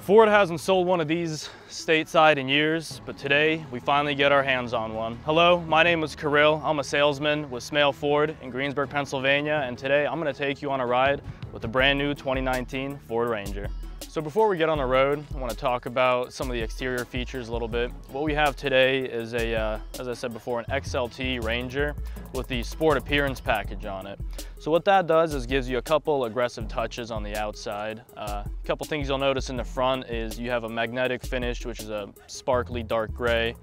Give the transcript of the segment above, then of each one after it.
Ford hasn't sold one of these stateside in years, but today we finally get our hands on one. Hello, my name is Kirill. I'm a salesman with Smale Ford in Greensburg, Pennsylvania, and today I'm going to take you on a ride with the brand new 2019 Ford Ranger. So before we get on the road, I want to talk about some of the exterior features a little bit. What we have today is as I said before, an XLT Ranger with the Sport Appearance package on it. So what that does is gives you a couple aggressive touches on the outside. A couple things you'll notice in the front is you have a magnetic finish, which is a sparkly dark gray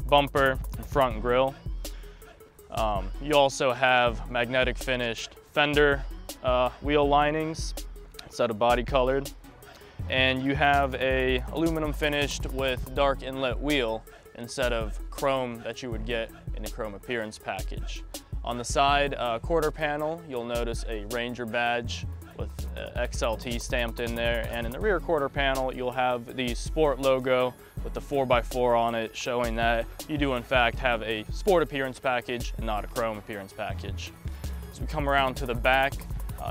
bumper and front grille. You also have magnetic finished fender wheel linings instead of body colored. And you have a aluminum finished with dark inlet wheel instead of chrome that you would get in a chrome appearance package. On the side quarter panel, you'll notice a Ranger badge with XLT stamped in there, and in the rear quarter panel you'll have the Sport logo with the 4x4 on it, showing that you do in fact have a Sport appearance package and not a chrome appearance package. As we come around to the back,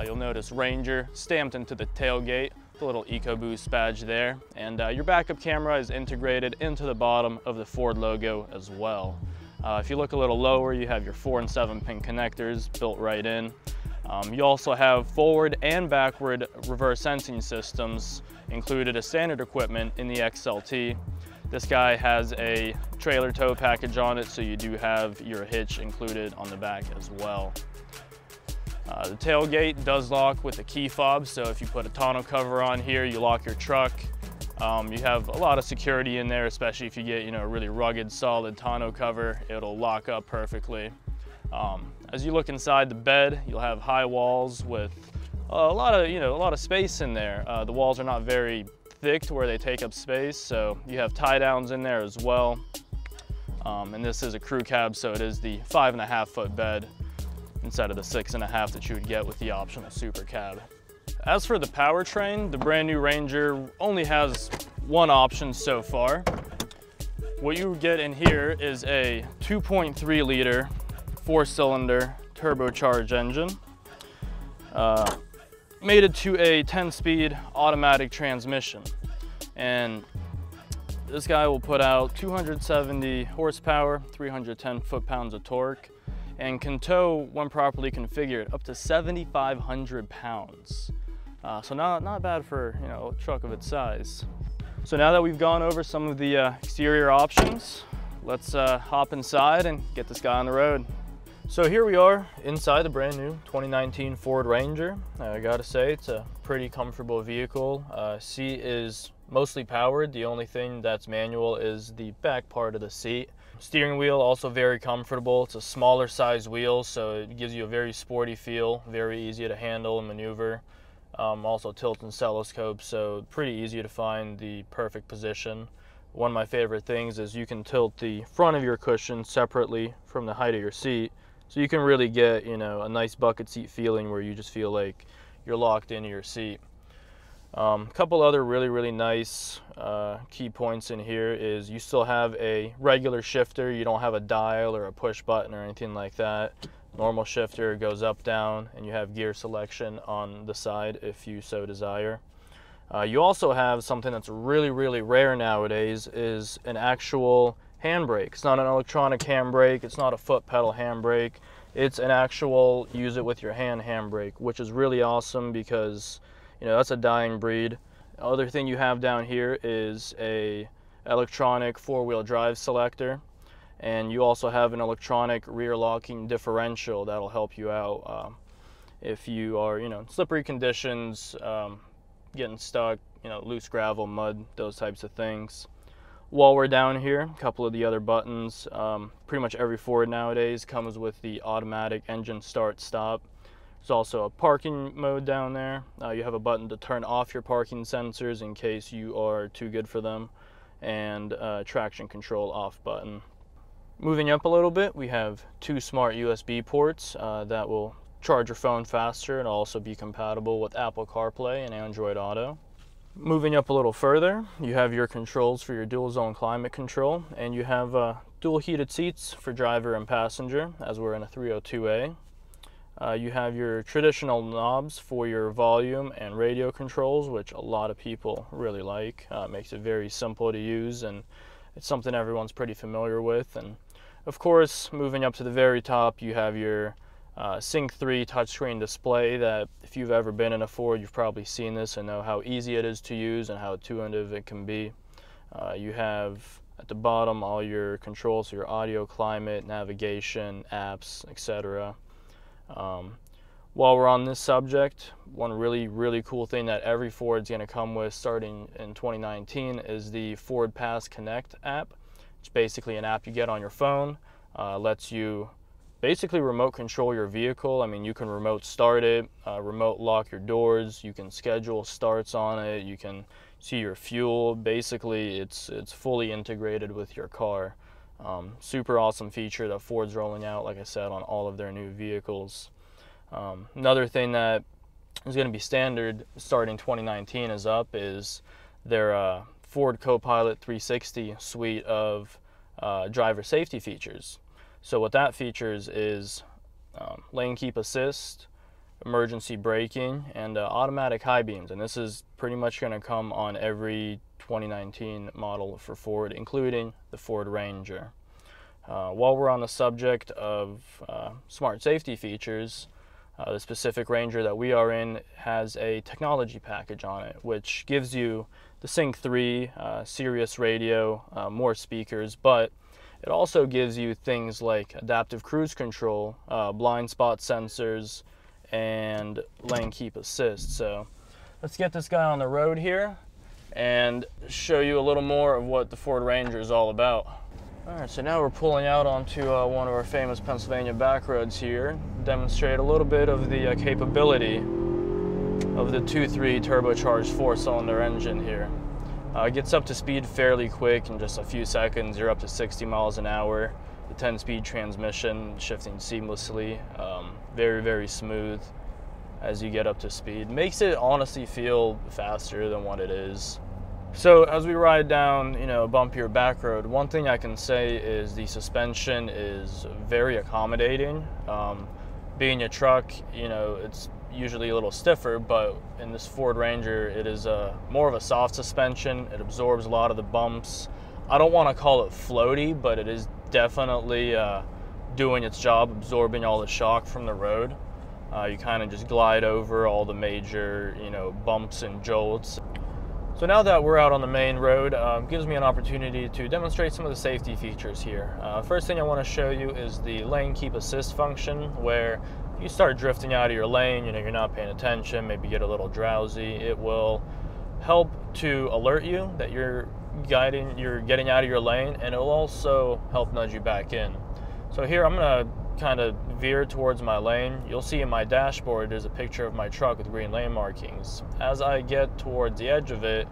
you'll notice Ranger stamped into the tailgate, the little EcoBoost badge there, and your backup camera is integrated into the bottom of the Ford logo as well. If you look a little lower, you have your 4 and 7 pin connectors built right in. You also have forward and backward reverse sensing systems included as standard equipment in the XLT. This guy has a trailer tow package on it, so you do have your hitch included on the back as well. The tailgate does lock with a key fob, so if you put a tonneau cover on here, you lock your truck. You have a lot of security in there, especially if you get a really rugged, solid tonneau cover, it'll lock up perfectly. As you look inside the bed, you'll have high walls with a lot of space in there. The walls are not very thick to where they take up space, so you have tie downs in there as well. And this is a crew cab, so it is the 5.5 foot bed instead of the 6.5 that you would get with the optional Super Cab. As for the powertrain, the brand new Ranger only has one option so far. What you get in here is a 2.3 liter 4-cylinder turbocharged engine, mated to a 10-speed automatic transmission. And this guy will put out 270 horsepower, 310 foot-pounds of torque, and can tow, when properly configured, up to 7,500 pounds. So not bad for a truck of its size. So now that we've gone over some of the exterior options, let's hop inside and get this guy on the road. So here we are inside the brand new 2019 Ford Ranger. I gotta say, it's a pretty comfortable vehicle. Seat is mostly powered. The only thing that's manual is the back part of the seat. Steering wheel also very comfortable. It's a smaller size wheel, so it gives you a very sporty feel, very easy to handle and maneuver. Also tilt and telescope, so pretty easy to find the perfect position. One of my favorite things is you can tilt the front of your cushion separately from the height of your seat, so you can really get a nice bucket seat feeling where you just feel like you're locked into your seat. A couple other really nice key points in here is you still have a regular shifter. You don't have a dial or a push button or anything like that. Normal shifter goes up, down, and you have gear selection on the side if you so desire. You also have something that's really rare nowadays, is an actual handbrake. It's not an electronic handbrake, it's not a foot pedal handbrake, it's an actual use it with your hand handbrake, which is really awesome because that's a dying breed. The other thing you have down here is a electronic 4-wheel drive selector, and you also have an electronic rear locking differential that'll help you out if you are in slippery conditions, getting stuck, loose gravel, mud, those types of things. While we're down here, a couple of the other buttons. Pretty much every Ford nowadays comes with the automatic engine start stop. There's also a parking mode down there. You have a button to turn off your parking sensors in case you are too good for them, and traction control off button. Moving up a little bit, we have 2 smart USB ports that will charge your phone faster and also be compatible with Apple CarPlay and Android Auto. Moving up a little further, you have your controls for your dual zone climate control, and you have dual heated seats for driver and passenger, as we're in a 302A. You have your traditional knobs for your volume and radio controls, which a lot of people really like. Makes it very simple to use, and it's something everyone's pretty familiar with. And of course, moving up to the very top, you have your Sync 3 touchscreen display that if you've ever been in a Ford, you've probably seen this and know how easy it is to use and how intuitive it can be. You have at the bottom all your controls, so your audio, climate, navigation, apps, etc. While we're on this subject, one really cool thing that every Ford's going to come with starting in 2019 is the Ford Pass Connect app. It's basically an app you get on your phone, lets you basically remote control your vehicle. I mean, you can remote start it, remote lock your doors, you can schedule starts on it, you can see your fuel. Basically, it's fully integrated with your car. Super awesome feature that Ford's rolling out, like I said, on all of their new vehicles. Another thing that is going to be standard starting 2019 is their Ford Copilot 360 suite of driver safety features. So what that features is lane keep assist, emergency braking, and automatic high beams. And this is pretty much going to come on every 2019 model for Ford, including the Ford Ranger. While we're on the subject of smart safety features, the specific Ranger that we are in has a technology package on it, which gives you the Sync 3, Sirius radio, more speakers, but it also gives you things like adaptive cruise control, blind spot sensors, and lane keep assist. So let's get this guy on the road here and show you a little more of what the Ford Ranger is all about. All right, so now we're pulling out onto one of our famous Pennsylvania back roads here, demonstrate a little bit of the capability of the 2.3 turbocharged 4-cylinder engine here. It gets up to speed fairly quick in just a few seconds. You're up to 60 miles an hour. The 10-speed transmission shifting seamlessly, very smooth as you get up to speed. Makes it honestly feel faster than what it is. So as we ride down, a bumpier back road, one thing I can say is the suspension is very accommodating. Being a truck, it's usually a little stiffer, but in this Ford Ranger, it is more of a soft suspension. It absorbs a lot of the bumps. I don't want to call it floaty, but it is definitely doing its job, absorbing all the shock from the road. You kind of just glide over all the major, bumps and jolts. So now that we're out on the main road, gives me an opportunity to demonstrate some of the safety features here. First thing I want to show you is the lane keep assist function, where if you start drifting out of your lane, you're not paying attention, maybe get a little drowsy, it will help to alert you that you're getting out of your lane, and it will also help nudge you back in. So here I'm going to kind of veer towards my lane. You'll see in my dashboard there's a picture of my truck with green lane markings. As I get towards the edge of it,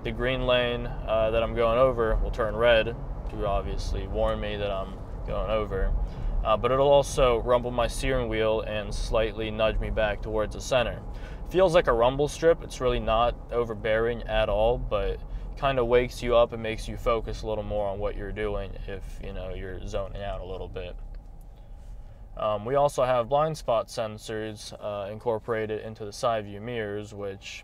the green lane that I'm going over will turn red to obviously warn me that I'm going over. But it'll also rumble my steering wheel and slightly nudge me back towards the center. Feels like a rumble strip. It's really not overbearing at all, but kind of wakes you up and makes you focus a little more on what you're doing if you're zoning out a little bit. We also have blind spot sensors incorporated into the side view mirrors, which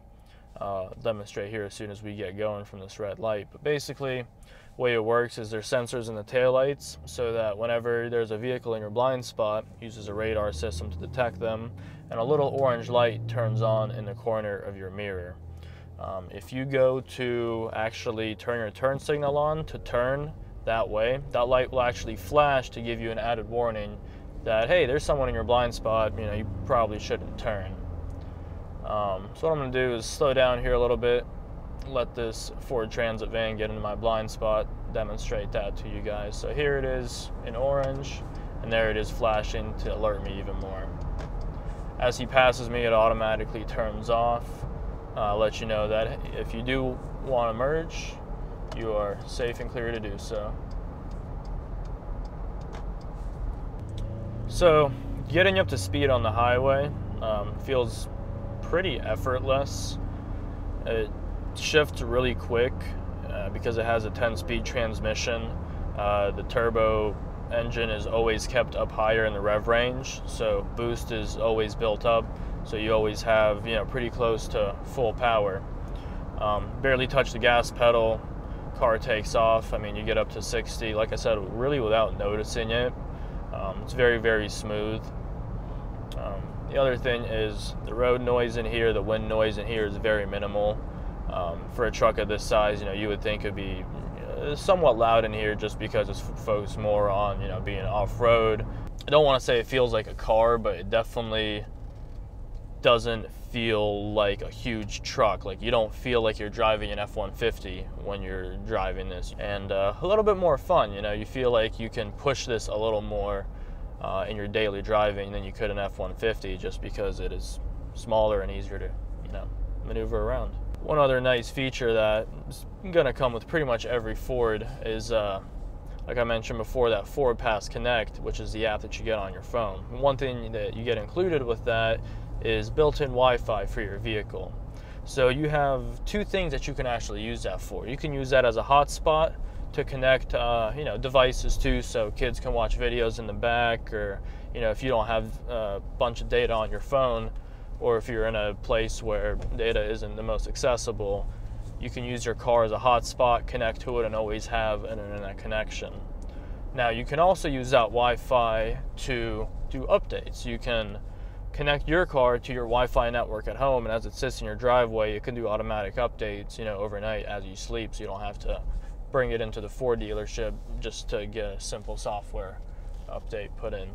I'll demonstrate here as soon as we get going from this red light. But basically, the way it works is there's sensors in the taillights, so that whenever there's a vehicle in your blind spot, it uses a radar system to detect them, and a little orange light turns on in the corner of your mirror. If you go to actually turn your turn signal on to turn that way, that light will actually flash to give you an added warning that, hey, there's someone in your blind spot, you probably shouldn't turn. So what I'm going to do is slow down here a little bit, let this Ford Transit van get into my blind spot, demonstrate that to you guys. So here it is in orange, and there it is flashing to alert me even more. As he passes me, it automatically turns off. Let you know that if you do want to merge, you are safe and clear to do so. So getting up to speed on the highway feels pretty effortless. It shifts really quick because it has a 10-speed transmission. The turbo engine is always kept up higher in the rev range, so boost is always built up, so you always have, you know, pretty close to full power. Barely touch the gas pedal, car takes off. I mean, you get up to 60, like I said, really without noticing it. It's very, very smooth. The other thing is the road noise in here, the wind noise in here is very minimal. For a truck of this size, you know, you would think it'd be somewhat loud in here just because it's focused more on, you know, being off-road. I don't want to say it feels like a car, but it definitely doesn't feel like a huge truck. Like, you don't feel like you're driving an F-150 when you're driving this. And a little bit more fun, you know, you feel like you can push this a little more in your daily driving than you could an F-150, just because it is smaller and easier to, you know, maneuver around. One other nice feature that's gonna come with pretty much every Ford is, like I mentioned before, that Ford Pass Connect, which is the app that you get on your phone. One thing that you get included with that is built-in Wi-Fi for your vehicle. So you have two things that you can actually use that for. You can use that as a hotspot to connect, you know, devices to, so kids can watch videos in the back, or, you know, if you don't have a bunch of data on your phone, or if you're in a place where data isn't the most accessible, you can use your car as a hotspot, connect to it, and always have an internet connection. Now, you can also use that Wi-Fi to do updates. You can connect your car to your Wi-Fi network at home, and as it sits in your driveway, it can do automatic updates, you know, overnight as you sleep, so you don't have to bring it into the Ford dealership just to get a simple software update put in.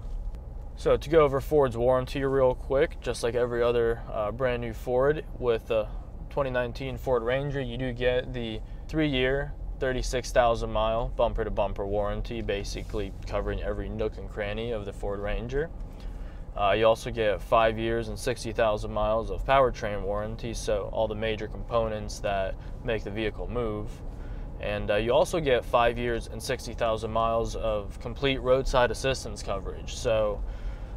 So to go over Ford's warranty real quick, just like every other brand new Ford, with the 2019 Ford Ranger, you do get the 3-year, 36,000 mile bumper to bumper warranty, basically covering every nook and cranny of the Ford Ranger. You also get 5 years and 60,000 miles of powertrain warranty, so all the major components that make the vehicle move. And you also get 5 years and 60,000 miles of complete roadside assistance coverage. So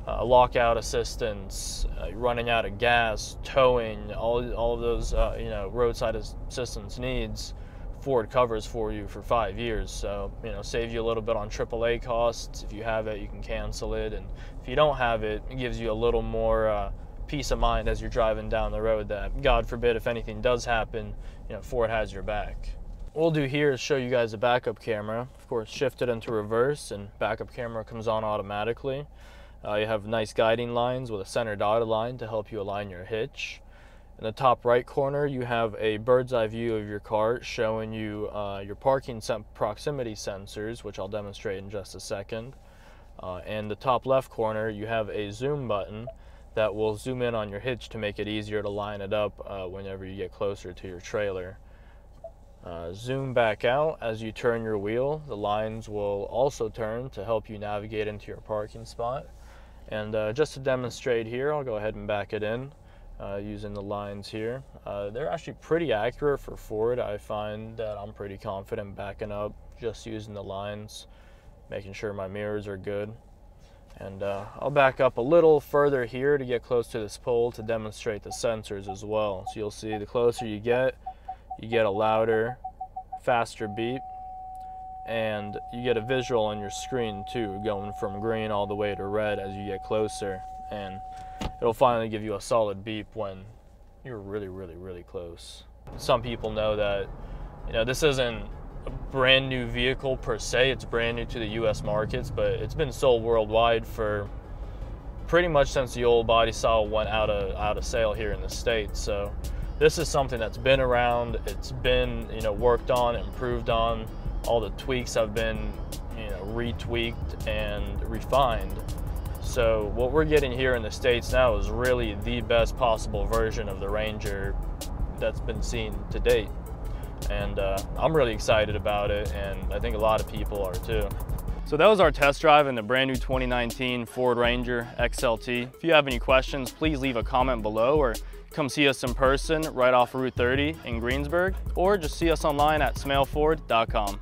lockout assistance, running out of gas, towing, all of those you know, roadside assistance needs, Ford covers for you for 5 years. So, you know, save you a little bit on AAA costs. If you have it, you can cancel it, and if you don't have it, it gives you a little more peace of mind as you're driving down the road, that God forbid if anything does happen, you know, Ford has your back. What we'll do here is show you guys a backup camera. Of course, shift it into reverse and backup camera comes on automatically. You have nice guiding lines with a center dotted line to help you align your hitch. In the top right corner, you have a bird's eye view of your car showing you your parking proximity sensors, which I'll demonstrate in just a second. And the top left corner, you have a zoom button that will zoom in on your hitch to make it easier to line it up whenever you get closer to your trailer. Zoom back out as you turn your wheel. The lines will also turn to help you navigate into your parking spot. And just to demonstrate here, I'll go ahead and back it in using the lines here. They're actually pretty accurate for Ford. I find that I'm pretty confident backing up just using the lines, making sure my mirrors are good. And I'll back up a little further here to get close to this pole to demonstrate the sensors as well. So you'll see the closer you get a louder, faster beep, and you get a visual on your screen too, going from green all the way to red as you get closer, and it'll finally give you a solid beep when you're really, really, really close. Some people know that, you know, this isn't a brand new vehicle per se, it's brand new to the US markets, but it's been sold worldwide for pretty much since the old body style went out of sale here in the States. So this is something that's been around, it's been, you know, worked on, improved on. All the tweaks have been, you know, retweaked and refined. So what we're getting here in the States now is really the best possible version of the Ranger that's been seen to date. And I'm really excited about it, and I think a lot of people are too. So that was our test drive in the brand new 2019 Ford Ranger XLT. If you have any questions, please leave a comment below, or come see us in person right off Route 30 in Greensburg, or just see us online at smailford.com.